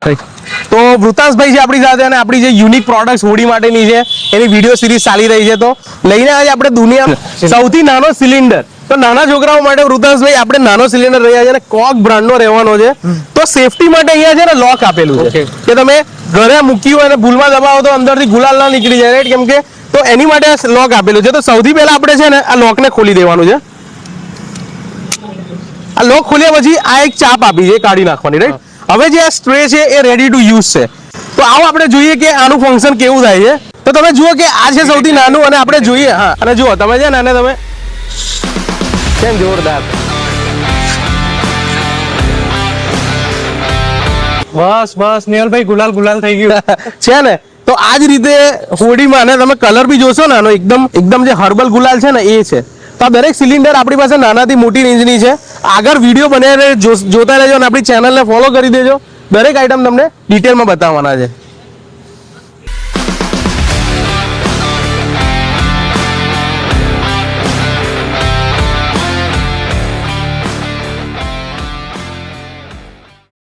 તો વૃતાંશભાઈ છે આપણી સાથે અને આપણી જે યુનિક પ્રોડક્ટ્સ હોડી માટેની છે એની વિડીયો સિરીઝ ચાલી રહી છે. તો લઈને આજે આપણે દુનિયા સૌથી નાનો સિલિન્ડર. તો નાના છોકરાઓ માટે વૃતાંશભાઈ આપણે નાનો સિલિન્ડર રહ્યા છે અને કોક બ્રાન્ડનો રહેવાનો છે. તો સેફટી માટે અહીંયા છે ને લોક આપેલું છે કે તમે ઘરે મૂકી હોય અને ભૂલમાં દબાવો તો અંદરથી ગુલાલ ના નીકળી જાય, રાઈટ? કેમ કે તો એની માટે લોક આપેલું છે. તો સૌથી પહેલા આપણે છે ને આ લોકને ખોલી દેવાનું છે. આ લોક ખોલ્યા પછી આ એક ચાપ આપી છે, કાઢી નાખવાની, રાઈટ? હવે જે આ સ્ટ્રે છે એ રેડી ટુ યુઝ છે. તો આવો આપણે જોઈએ કે આનું ફંક્શન કેવું થાય છે. તો તમે જુઓ કે આ છે સૌથી નાનું અને આપણે જોઈએ. હા, અને જુઓ તમે છે ને આને તમે કેમ જોરદાર. બસ બસ નેહલભાઈ ગુલાલ ગુલાલ થઈ ગયું છે ને. તો આ જ રીતે હોડીમાં અને તમે કલર બી જોશો ને આનો એકદમ જે હર્બલ ગુલાલ છે ને એ છે. તો આ દરેક સિલિન્ડર આપણી પાસે નાનાથી મોટી રેન્જની છે. આગળ વિડીયો બનાવીને જોતા રહેજો અને આપણી ચેનલને ફોલો કરી દેજો. દરેક આઈટમ તમને ડિટેલમાં બતાવવાના છે.